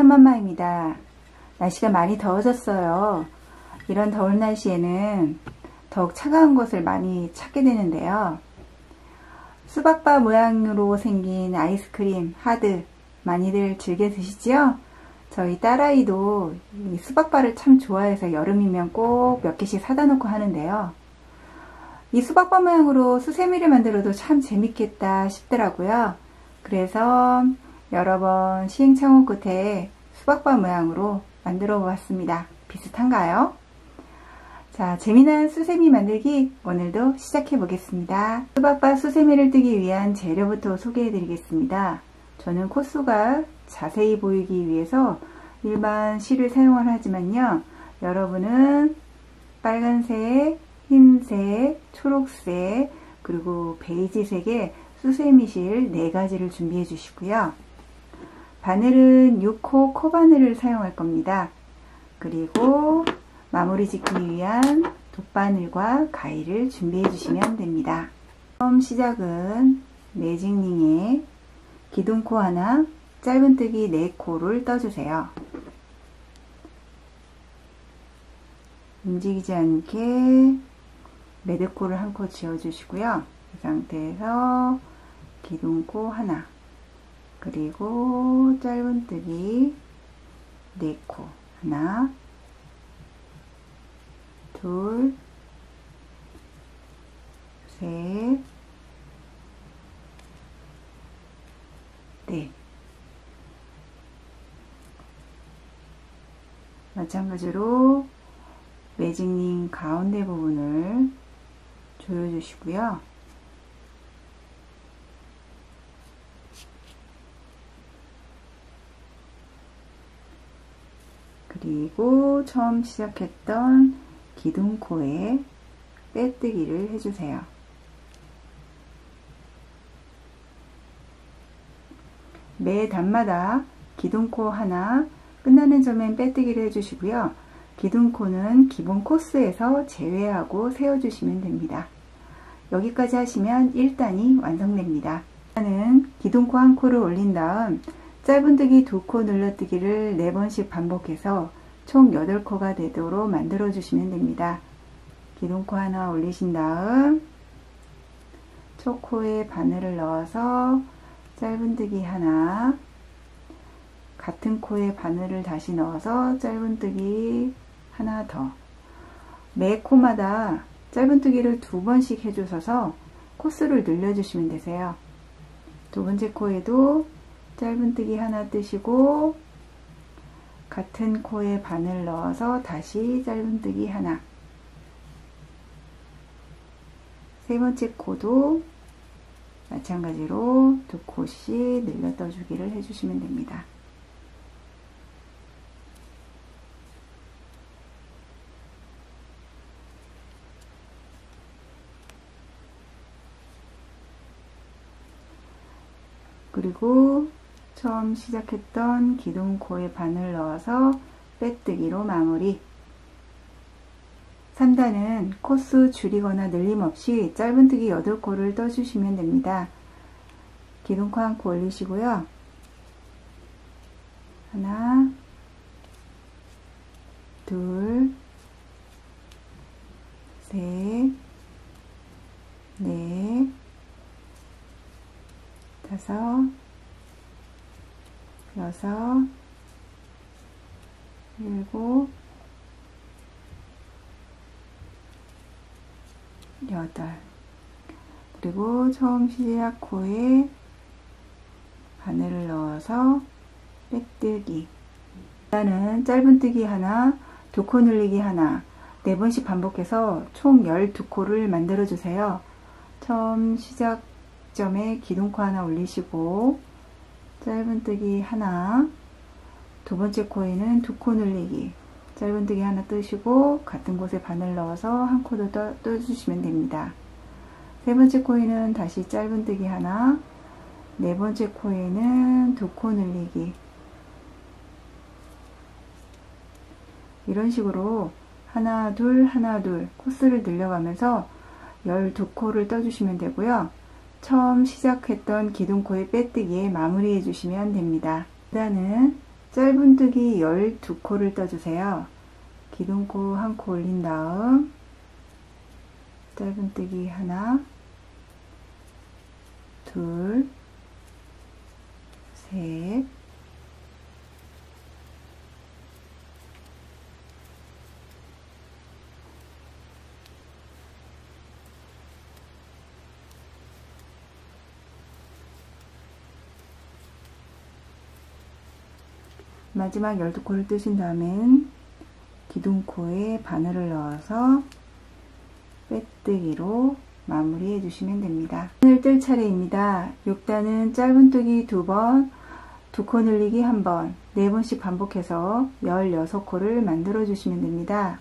맘마입니다. 날씨가 많이 더워졌어요. 이런 더운 날씨에는 더욱 차가운 것을 많이 찾게 되는데요. 수박바 모양으로 생긴 아이스크림, 하드 많이들 즐겨 드시지요? 저희 딸아이도 이 수박바를 참 좋아해서 여름이면 꼭 몇 개씩 사다 놓고 하는데요. 이 수박바 모양으로 수세미를 만들어도 참 재밌겠다 싶더라고요. 그래서 여러 번 시행착오 끝에 수박바 모양으로 만들어 보았습니다. 비슷한가요? 자, 재미난 수세미 만들기 오늘도 시작해 보겠습니다. 수박바 수세미를 뜨기 위한 재료부터 소개해 드리겠습니다. 저는 코수가 자세히 보이기 위해서 일반 실을 사용을 하지만요, 여러분은 빨간색, 흰색, 초록색, 그리고 베이지색의 수세미실 4가지를 준비해 주시고요. 바늘은 6호 코바늘을 사용할 겁니다. 그리고 마무리 짓기 위한 돗바늘과 가위를 준비해 주시면 됩니다. 처음 시작은 매직링에 기둥코 하나, 짧은뜨기 4코를 떠주세요. 움직이지 않게 매듭코를 한 코 지어주시고요. 이 상태에서 기둥코 하나, 그리고 짧은뜨기 4코 하나, 둘, 셋, 넷. 마찬가지로 매직링 가운데 부분을 조여주시고요. 그리고 처음 시작했던 기둥코에 빼뜨기를 해주세요. 매 단마다 기둥코 하나, 끝나는 점엔 빼뜨기를 해주시고요. 기둥코는 기본 코스에서 제외하고 세워주시면 됩니다. 여기까지 하시면 1단이 완성됩니다. 일단은 기둥코 한 코를 올린 다음 짧은뜨기 2코 늘러뜨기를 4번씩 반복해서 총 8코가 되도록 만들어 주시면 됩니다. 기둥코 하나 올리신 다음 초코에 바늘을 넣어서 짧은뜨기 하나, 같은 코에 바늘을 다시 넣어서 짧은뜨기 하나 더. 매 코마다 짧은뜨기를 2번씩 해주셔서 코스를 늘려주시면 되세요. 두 번째 코에도 짧은뜨기 하나 뜨시고 같은 코에 바늘 넣어서 다시 짧은뜨기 하나. 세 번째 코도 마찬가지로 2코씩 늘려 떠주기를 해주시면 됩니다. 그리고 처음 시작했던 기둥코에 바늘 넣어서 빼뜨기로 마무리. 3단은 코스 줄이거나 늘림 없이 짧은뜨기 8코를 떠주시면 됩니다. 기둥코 한 코 올리시고요. 하나, 둘, 셋, 넷, 다섯, 여섯, 일곱, 여덟. 그리고 처음 시작 코에 바늘을 넣어서 빼뜨기. 일단은 짧은뜨기 하나, 2코 늘리기 하나, 4번씩 반복해서 총 12코를 만들어 주세요. 처음 시작점에 기둥코 하나 올리시고 짧은뜨기 하나, 두 번째 코에는 2코 늘리기, 짧은뜨기 하나 뜨시고 같은 곳에 바늘 넣어서 한 코도 떠주시면 됩니다. 세 번째 코에는 다시 짧은뜨기 하나, 네 번째 코에는 2코 늘리기. 이런 식으로 하나 둘 하나 둘 코스를 늘려가면서 12코를 떠주시면 되고요. 처음 시작했던 기둥코의 빼뜨기에 마무리해 주시면 됩니다. 일단은 짧은뜨기 12코를 떠주세요. 기둥코 한 코 올린 다음 짧은뜨기 하나, 둘, 셋, 마지막 12코를 뜨신 다음엔 기둥코에 바늘을 넣어서 빼뜨기로 마무리해 주시면 됩니다. 바늘 뜰 차례입니다. 6단은 짧은뜨기 2번, 2코 늘리기 1번, 4번씩 반복해서 16코를 만들어 주시면 됩니다.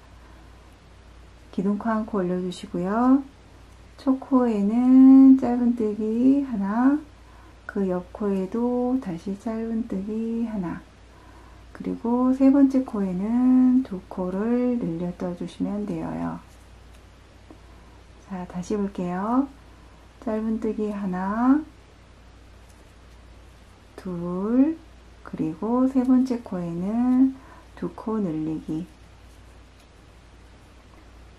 기둥코 1코 올려주시고요. 초코에는 짧은뜨기 하나, 그 옆코에도 다시 짧은뜨기 하나, 그리고 세 번째 코에는 2코를 늘려 떠주시면 돼요. 자, 다시 볼게요. 짧은뜨기 하나, 둘, 그리고 세 번째 코에는 2코 늘리기,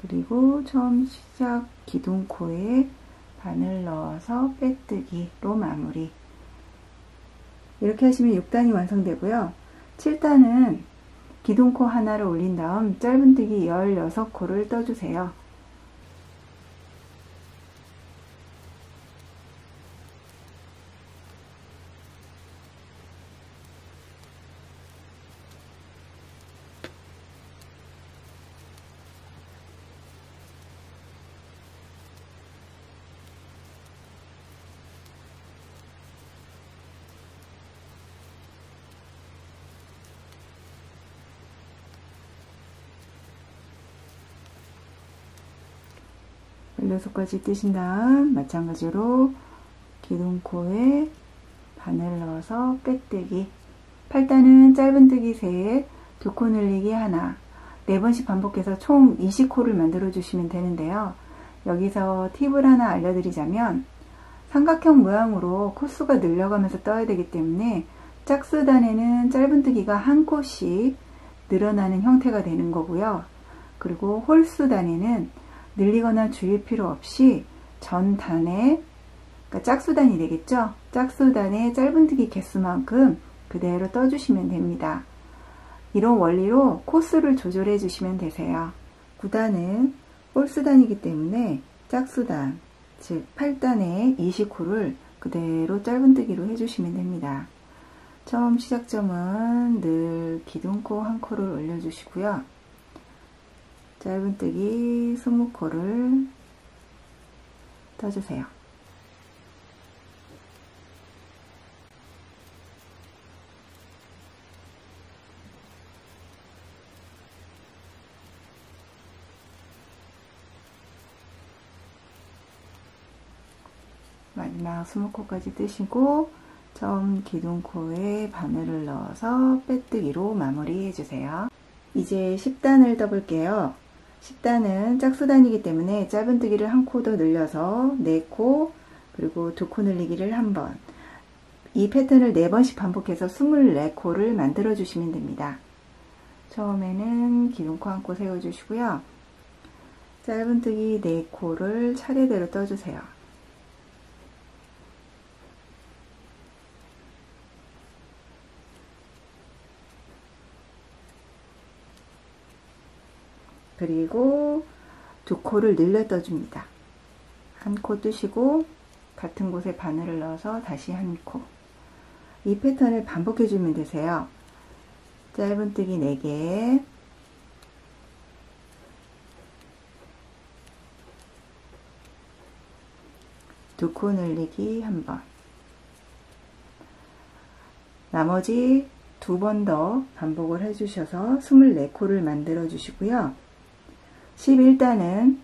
그리고 처음 시작 기둥코에 바늘 넣어서 빼뜨기로 마무리. 이렇게 하시면 6단이 완성되고요. 7단은 기둥코 하나를 올린 다음 짧은뜨기 16코를 떠주세요. 열여섯까지 뜨신 다음 마찬가지로 기둥코에 바늘 넣어서 빼뜨기. 8단은 짧은뜨기 셋, 2코 늘리기 하나, 4번씩 반복해서 총 20코를 만들어 주시면 되는데요. 여기서 팁을 하나 알려드리자면 삼각형 모양으로 코수가 늘려가면서 떠야 되기 때문에 짝수단에는 짧은뜨기가 1코씩 늘어나는 형태가 되는 거고요. 그리고 홀수단에는 늘리거나 줄일 필요 없이 전 단에, 그러니까 짝수단이 되겠죠? 짝수단의 짧은뜨기 개수만큼 그대로 떠주시면 됩니다. 이런 원리로 코수를 조절해 주시면 되세요. 9단은 홀수단이기 때문에 짝수단, 즉 8단의 20코를 그대로 짧은뜨기로 해주시면 됩니다. 처음 시작점은 늘 기둥코 1코를 올려주시고요. 짧은뜨기 20코를 떠주세요. 마지막 20코까지 뜨시고 처음 기둥코에 바늘을 넣어서 빼뜨기로 마무리 해주세요. 이제 10단을 떠볼게요. 10단은 짝수단이기 때문에 짧은뜨기를 1코 더 늘려서 4코, 그리고 2코 늘리기를 1번, 이 패턴을 4번씩 반복해서 24코를 만들어 주시면 됩니다. 처음에는 기둥코 1코 세워주시고요. 짧은뜨기 4코를 차례대로 떠주세요. 그리고 2코를 늘려 떠줍니다. 1코 뜨시고 같은 곳에 바늘을 넣어서 다시 1코. 이 패턴을 반복해 주면 되세요. 짧은뜨기 4개, 두 코 늘리기 1번, 나머지 2번 더 반복을 해주셔서 24코를 만들어 주시고요. 11단은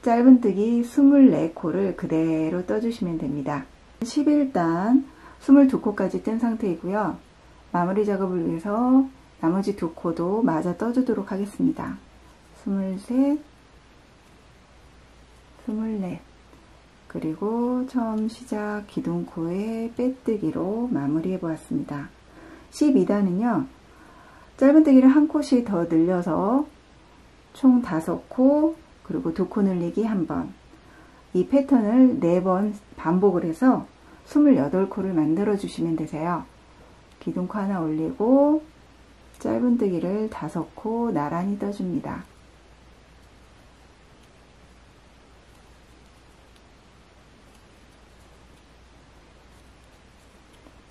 짧은뜨기 24코를 그대로 떠주시면 됩니다. 11단 22코까지 뜬 상태이고요. 마무리 작업을 위해서 나머지 2코도 마저 떠주도록 하겠습니다. 23, 24, 그리고 처음 시작 기둥코에 빼뜨기로 마무리해 보았습니다. 12단은요. 짧은뜨기를 한 콧이 더 늘려서 총 5코, 그리고 2코 늘리기 1번. 이 패턴을 4번 반복을 해서 28코를 만들어 주시면 되세요. 기둥코 하나 올리고 짧은뜨기를 5코 나란히 떠줍니다.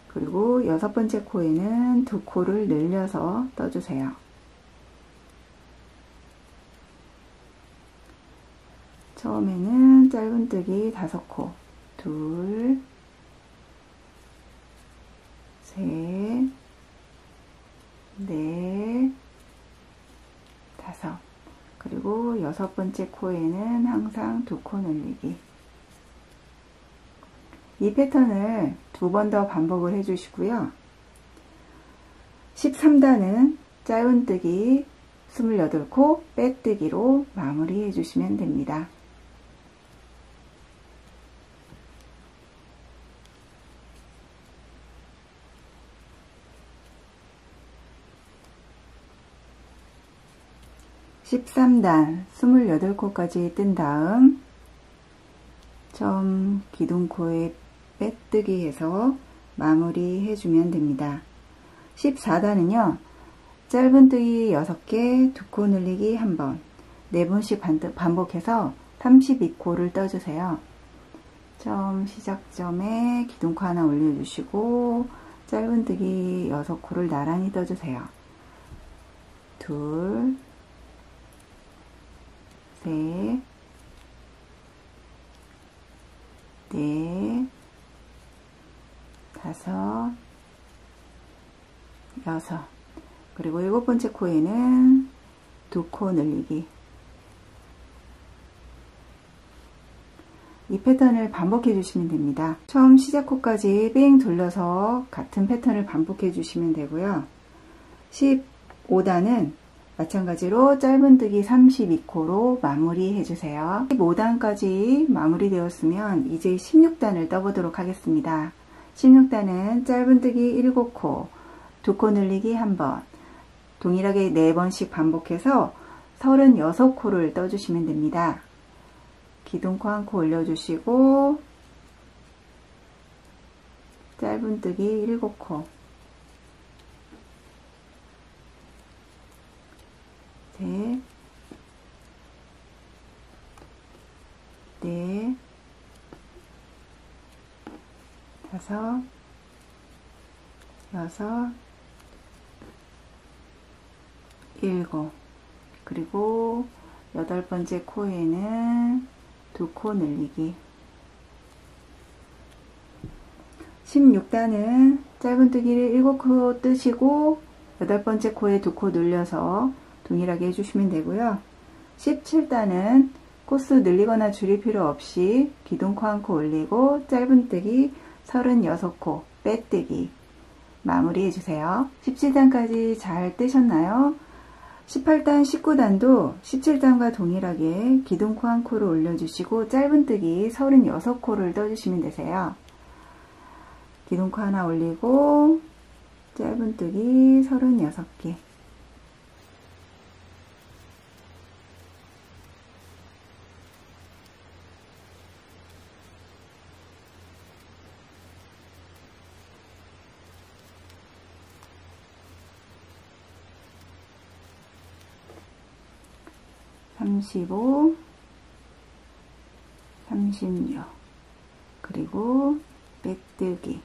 그리고 6번째 코에는 2코를 늘려서 떠주세요. 처음에는 짧은뜨기 5코, 2, 셋, 넷, 5. 그리고 6번째 코에는 항상 2코 늘리기. 이 패턴을 2번 더 반복을 해주시고요. 13단은 짧은뜨기 28코, 빼뜨기로 마무리 해주시면 됩니다. (13단) 28코까지 뜬 다음 처음 기둥코에 빼뜨기 해서 마무리 해주면 됩니다. 14단은요. 짧은뜨기 6개, 2코 늘리기 1번, 4번씩 반복해서 32코를 떠주세요. 처음 시작점에 기둥코 하나 올려주시고 짧은뜨기 6코를 나란히 떠주세요. 둘, 셋, 넷, 5, 6. 그리고 7번째 코에는 2코 늘리기. 이 패턴을 반복해 주시면 됩니다. 처음 시작 코까지 뺑 돌려서 같은 패턴을 반복해 주시면 되고요. 15단은 마찬가지로 짧은뜨기 32코로 마무리 해주세요. 15단까지 마무리 되었으면 이제 16단을 떠보도록 하겠습니다. 16단은 짧은뜨기 7코, 2코 늘리기 1번, 동일하게 4번씩 반복해서 36코를 떠주시면 됩니다. 기둥코 1코 올려주시고 짧은뜨기 7코, 셋, 넷, 5, 6, 7. 그리고 8번째 코에는 2코 늘리기. 16단은 짧은뜨기를 7코 뜨시고 8번째 코에 2코 늘려서 동일하게 해주시면 되고요. 17단은 코스 늘리거나 줄일 필요 없이 기둥코 1코 올리고 짧은뜨기 36코 빼뜨기 마무리 해주세요. 17단까지 잘 뜨셨나요? 18단, 19단도 17단과 동일하게 기둥코 1코를 올려주시고 짧은뜨기 36코를 떠주시면 되세요. 기둥코 하나 올리고 짧은뜨기 36개. (35) (36) 그리고 빼뜨기.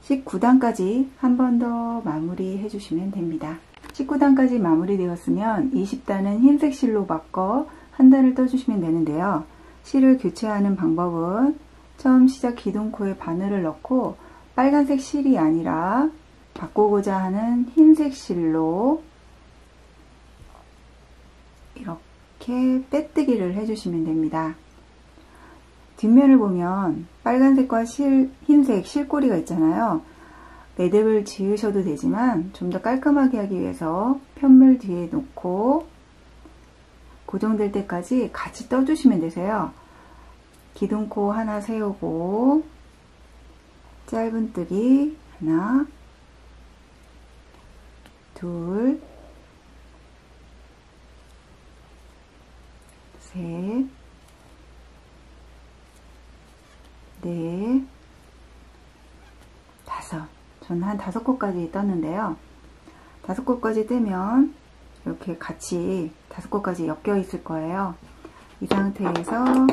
19단까지 한 번 더 마무리 해주시면 됩니다. 19단까지 마무리 되었으면 20단은 흰색 실로 바꿔 한 단을 떠주시면 되는데요. 실을 교체하는 방법은 처음 시작 기둥코에 바늘을 넣고 빨간색 실이 아니라 바꾸고자 하는 흰색 실로 이렇게 빼뜨기를 해주시면 됩니다. 뒷면을 보면 빨간색과 흰색 실꼬리가 있잖아요. 매듭을 지으셔도 되지만 좀 더 깔끔하게 하기 위해서 편물 뒤에 놓고 고정될 때까지 같이 떠주시면 되세요. 기둥코 하나 세우고 짧은뜨기 하나, 둘, 셋, 넷, 다섯. 저는 한 5코까지 떴는데요. 5코까지 뜨면 이렇게 같이 5코까지 엮여 있을 거예요. 이 상태에서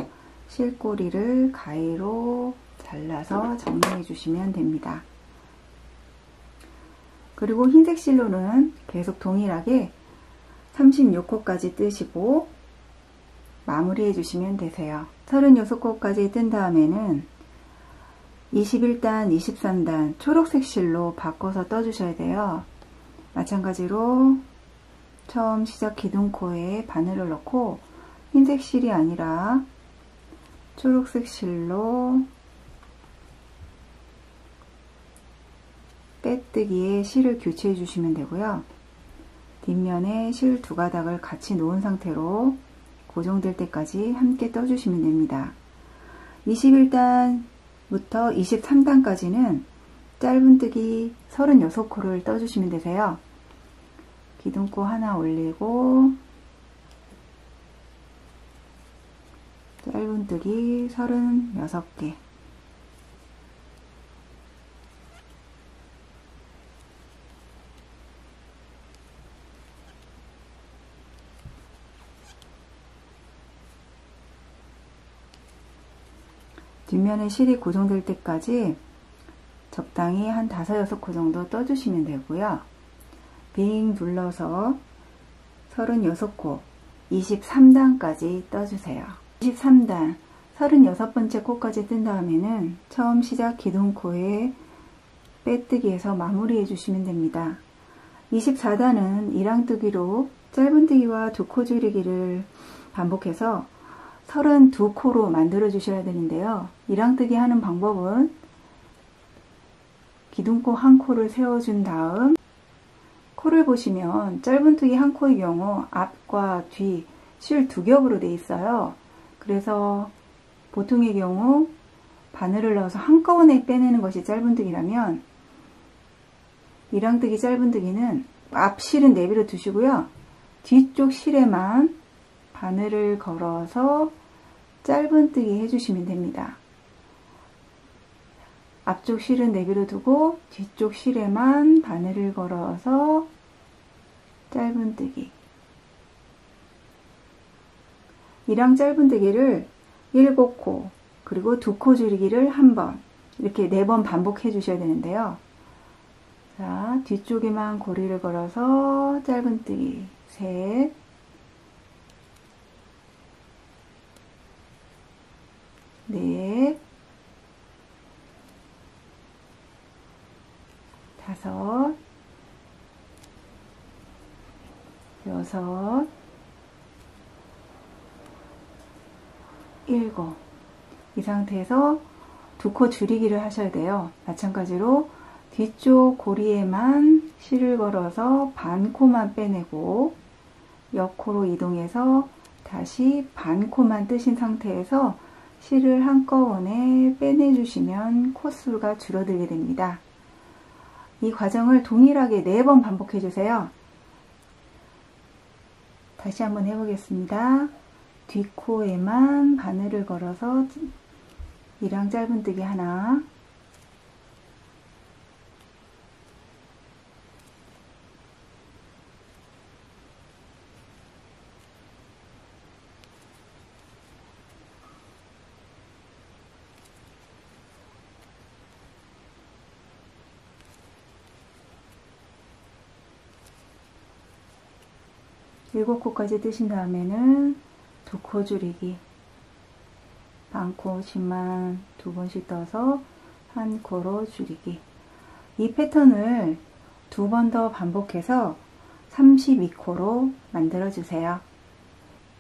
실꼬리를 가위로 잘라서 정리해 주시면 됩니다. 그리고 흰색 실로는 계속 동일하게 36코까지 뜨시고 마무리해 주시면 되세요. 36코까지 뜬 다음에는 21단, 23단 초록색 실로 바꿔서 떠주셔야 돼요. 마찬가지로 처음 시작 기둥코에 바늘을 넣고 흰색 실이 아니라 초록색 실로 빼뜨기에 실을 교체해 주시면 되고요. 뒷면에 실 2가닥을 같이 놓은 상태로 고정될 때까지 함께 떠주시면 됩니다. 21단부터 23단까지는 짧은뜨기 36코를 떠주시면 되세요. 기둥코 하나 올리고 짧은뜨기 36개, 뒷면에 실이 고정될 때까지 적당히 한 5, 6코 정도 떠주시면 되고요. 빙 눌러서 36코, 23단까지 떠주세요. 23단, 36번째 코까지 뜬 다음에는 처음 시작 기둥코에 빼뜨기해서 마무리해 주시면 됩니다. 24단은 이랑뜨기로 짧은뜨기와 2코 줄이기를 반복해서 32코로 만들어 주셔야 되는데요. 이랑뜨기 하는 방법은 기둥코 1코를 세워준 다음 코를 보시면 짧은뜨기 1코의 경우 앞과 뒤 실 2겹으로 되어 있어요. 그래서 보통의 경우 바늘을 넣어서 한꺼번에 빼내는 것이 짧은뜨기라면 이랑뜨기 짧은뜨기는 앞 실은 내버려 두시고요. 뒤쪽 실에만 바늘을 걸어서 짧은뜨기 해주시면 됩니다. 앞쪽 실은 내버려 두고 뒤쪽 실에만 바늘을 걸어서 짧은뜨기. 이랑 짧은뜨기를 7코 그리고 2코 줄이기를 1번 이렇게 4번 반복해 주셔야 되는데요. 자, 뒤쪽에만 고리를 걸어서 짧은뜨기 셋, 넷, 5, 6, 7. 이 상태에서 2코 줄이기를 하셔야 돼요. 마찬가지로 뒤쪽 고리에만 실을 걸어서 반 코만 빼내고 옆코로 이동해서 다시 반 코만 뜨신 상태에서 실을 한꺼번에 빼내주시면 코수가 줄어들게 됩니다. 이 과정을 동일하게 4번 반복해 주세요. 다시 한번 해보겠습니다. 뒷코에만 바늘을 걸어서 이랑 짧은뜨기 하나, 일곱 코까지 뜨신 다음에는 2코 줄이기, 반코씩만 2번씩 떠서 한 코로 줄이기. 이 패턴을 2번 더 반복해서 32코로 만들어 주세요.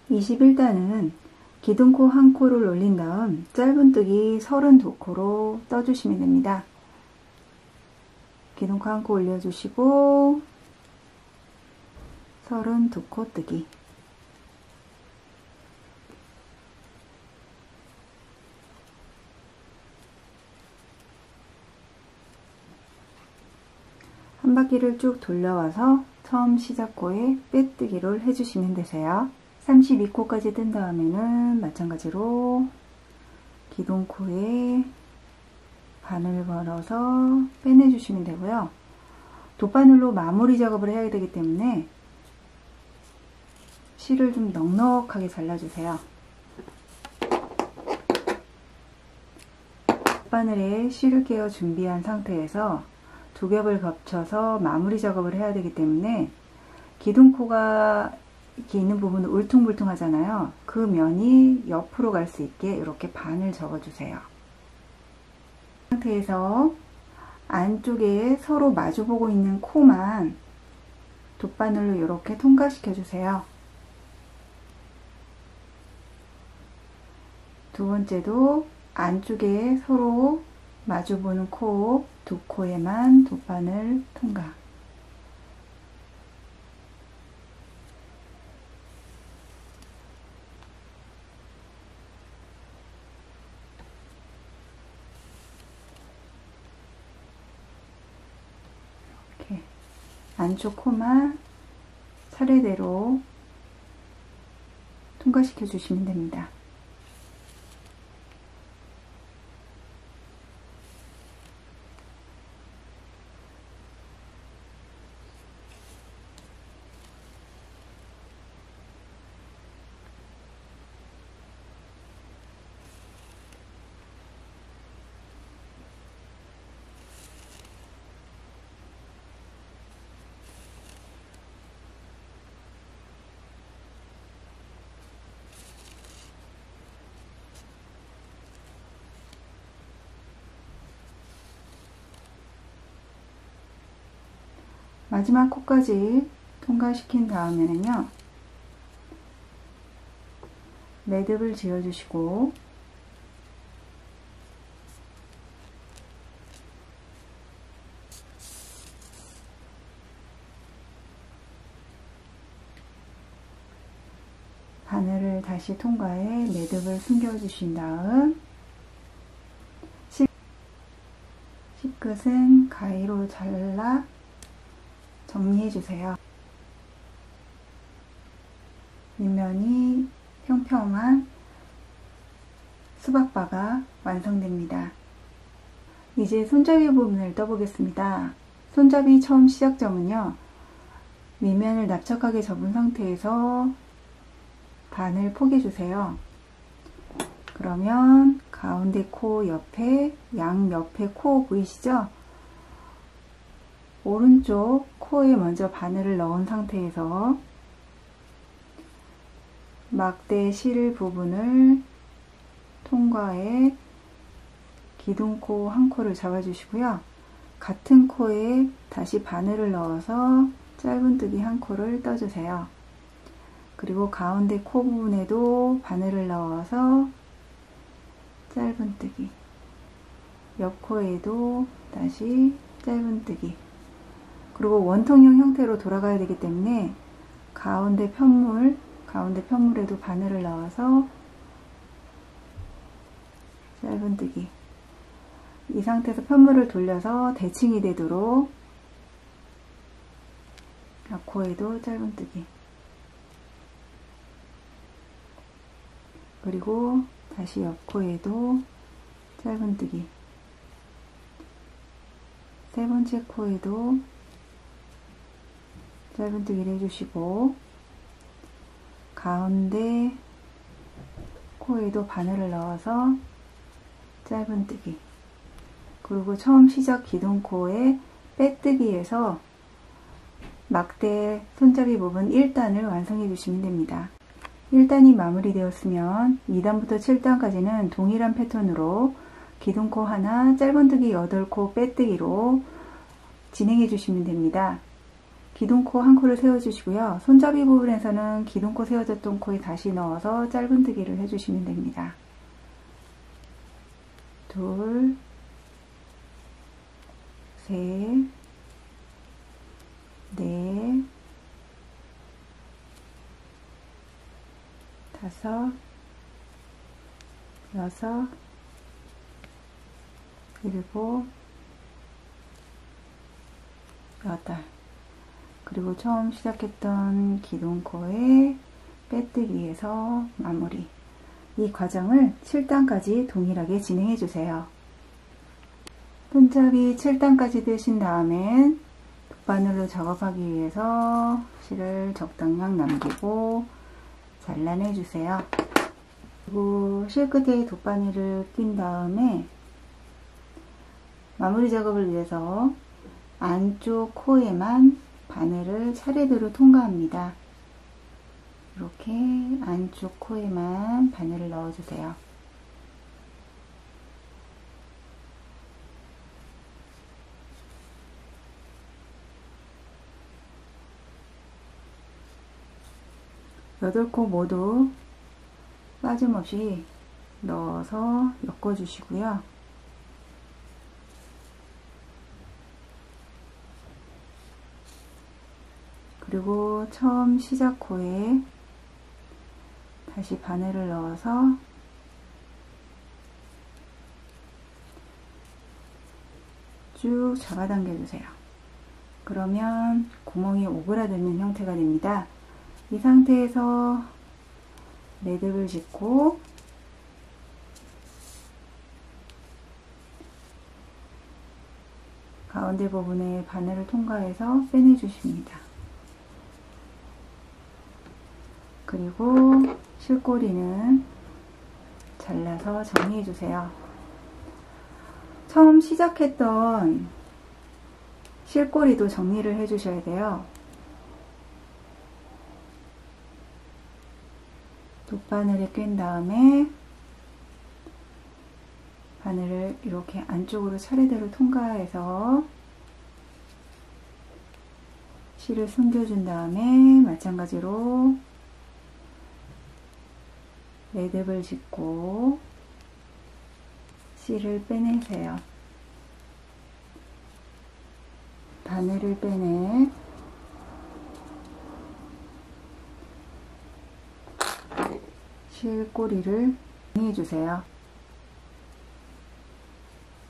21단은 기둥코 1코를 올린 다음 짧은뜨기 32코로 떠주시면 됩니다. 기둥코 1코 올려주시고 32코 뜨기. 바퀴를 쭉 돌려와서 처음 시작코에 빼뜨기를 해주시면 되세요. 32코까지 뜬 다음에는 마찬가지로 기둥코에 바늘 걸어서 빼내주시면 되고요. 돗바늘로 마무리 작업을 해야 되기 때문에 실을 좀 넉넉하게 잘라주세요. 돗바늘에 실을 끼워 준비한 상태에서 두 겹을 겹쳐서 마무리 작업을 해야 되기 때문에 기둥코가 이렇게 있는 부분은 울퉁불퉁 하잖아요. 그 면이 옆으로 갈 수 있게 이렇게 반을 접어주세요. 이 상태에서 안쪽에 서로 마주보고 있는 코만 돗바늘로 이렇게 통과시켜 주세요. 두 번째도 안쪽에 서로 마주보는 코, 두 코에만 돗바늘 통과. 이렇게 안쪽 코만 차례대로 통과시켜 주시면 됩니다. 마지막 코까지 통과시킨 다음에는요, 매듭을 지어주시고 바늘을 다시 통과해 매듭을 숨겨주신 다음 실끝은 가위로 잘라 정리해주세요. 밑면이 평평한 수박바가 완성됩니다. 이제 손잡이 부분을 떠보겠습니다. 손잡이 처음 시작점은요, 밑면을 납작하게 접은 상태에서 반을 포개주세요. 그러면 가운데 코 옆에, 양 옆에 코 보이시죠? 오른쪽 코에 먼저 바늘을 넣은 상태에서 막대 실 부분을 통과해 기둥코 한 코를 잡아주시고요. 같은 코에 다시 바늘을 넣어서 짧은뜨기 한 코를 떠주세요. 그리고 가운데 코 부분에도 바늘을 넣어서 짧은뜨기, 옆 코에도 다시 짧은뜨기. 그리고 원통형 형태로 돌아가야 되기 때문에 가운데 편물에도 바늘을 넣어서 짧은뜨기. 이 상태에서 편물을 돌려서 대칭이 되도록 앞코에도 짧은뜨기. 그리고 다시 옆코에도 짧은뜨기. 세 번째 코에도 짧은뜨기를 해주시고, 가운데 코에도 바늘을 넣어서 짧은뜨기. 그리고 처음 시작 기둥코에 빼뜨기에서 막대 손잡이 부분 1단을 완성해 주시면 됩니다. 1단이 마무리되었으면 2단부터 7단까지는 동일한 패턴으로 기둥코 하나, 짧은뜨기 8코 빼뜨기로 진행해 주시면 됩니다. 기둥코 한 코를 세워주시고요. 손잡이 부분에서는 기둥코 세워졌던 코에 다시 넣어서 짧은뜨기를 해주시면 됩니다. 둘, 셋, 넷, 다섯, 여섯, 일곱, 8. 그리고 처음 시작했던 기둥코에 빼뜨기에서 마무리. 이 과정을 7단까지 동일하게 진행해 주세요. 손잡이 7단까지 뜨신 다음엔 돗바늘로 작업하기 위해서 실을 적당량 남기고 잘라내 주세요. 그리고 실 끝에 돗바늘을 낀 다음에 마무리 작업을 위해서 안쪽 코에만 바늘을 차례대로 통과합니다. 이렇게 안쪽 코에만 바늘을 넣어주세요. 여덟 코 모두 빠짐없이 넣어서 엮어주시고요. 그리고 처음 시작 코에 다시 바늘을 넣어서 쭉 잡아당겨 주세요. 그러면 구멍이 오그라드는 형태가 됩니다. 이 상태에서 매듭을 짓고 가운데 부분에 바늘을 통과해서 빼내 주십니다. 그리고 실꼬리는 잘라서 정리해 주세요. 처음 시작했던 실꼬리도 정리를 해 주셔야 돼요. 돗바늘에 낀 다음에 바늘을 이렇게 안쪽으로 차례대로 통과해서 실을 숨겨준 다음에 마찬가지로 매듭을 짓고 실을 빼내세요. 바늘을 빼내 실꼬리를 정리해주세요.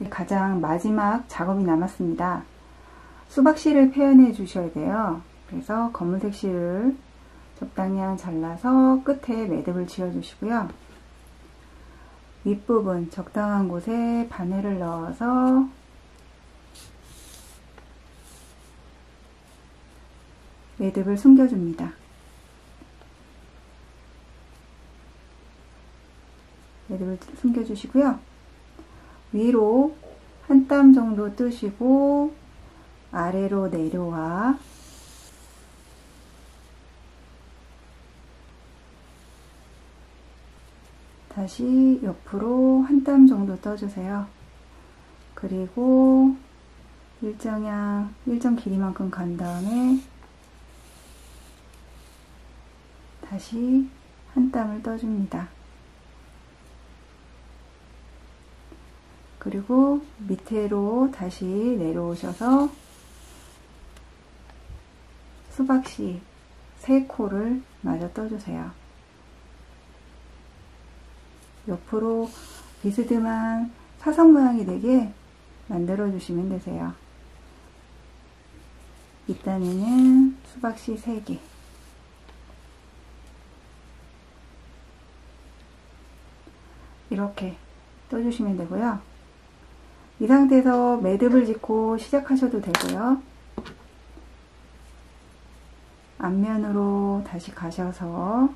가장 마지막 작업이 남았습니다. 수박실을 표현해 주셔야 돼요. 그래서 검은색 실을 적당량 잘라서 끝에 매듭을 지어 주시고요. 윗부분 적당한 곳에 바늘을 넣어서 매듭을 숨겨줍니다. 매듭을 숨겨주시고요. 위로 한 땀 정도 뜨시고 아래로 내려와 다시 옆으로 한 땀 정도 떠주세요. 그리고 일정 길이만큼 간 다음에 다시 한 땀을 떠줍니다. 그리고 밑으로 다시 내려오셔서 수박씨 3코를 마저 떠주세요. 옆으로 비스듬한 사선 모양이 되게 만들어 주시면 되세요. 밑단에는 수박씨 3개, 이렇게 떠주시면 되고요. 이 상태에서 매듭을 짓고 시작하셔도 되고요. 앞면으로 다시 가셔서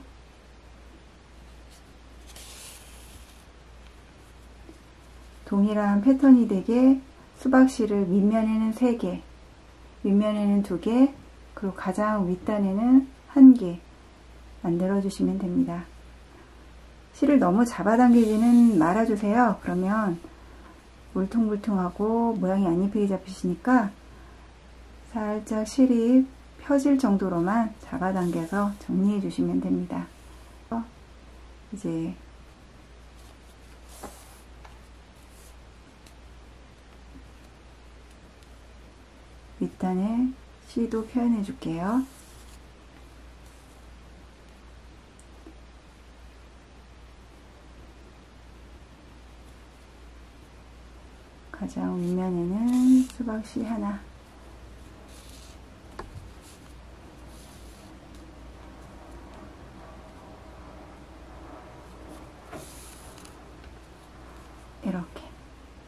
동일한 패턴이 되게 수박실을 밑면에는 3개, 윗면에는 2개, 그리고 가장 윗단에는 1개 만들어 주시면 됩니다. 실을 너무 잡아당기지는 말아주세요. 그러면 울퉁불퉁하고 모양이 안 예쁘게 잡히시니까 살짝 실이 펴질 정도로만 잡아당겨서 정리해 주시면 됩니다. 이제 밑단에 C도 표현해 줄게요. 가장 윗면에는 수박씨 하나,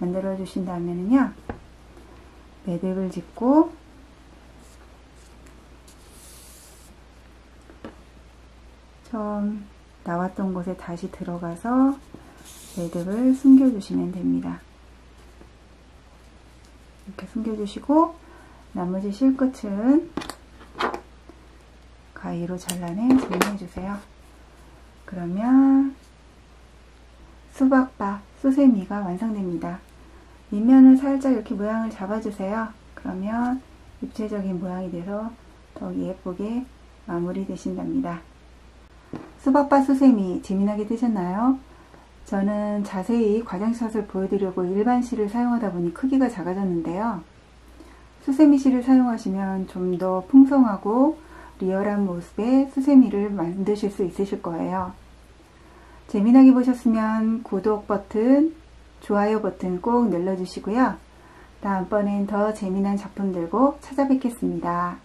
만들어 주신다면요, 매듭을 짚고 처음 나왔던 곳에 다시 들어가서 매듭을 숨겨 주시면 됩니다. 이렇게 숨겨 주시고 나머지 실끝은 가위로 잘라내 정리해 주세요. 그러면 수박바 수세미가 완성됩니다. 밑면을 살짝 이렇게 모양을 잡아주세요. 그러면 입체적인 모양이 돼서 더 예쁘게 마무리되신답니다. 수박바 수세미 재미나게 뜨셨나요? 저는 자세히 과장샷을 보여드리려고 일반 실을 사용하다 보니 크기가 작아졌는데요. 수세미 실을 사용하시면 좀 더 풍성하고 리얼한 모습의 수세미를 만드실 수 있으실 거예요. 재미나게 보셨으면 구독 버튼, 좋아요 버튼 꼭 눌러주시고요. 다음번엔 더 재미난 작품 들고 찾아뵙겠습니다.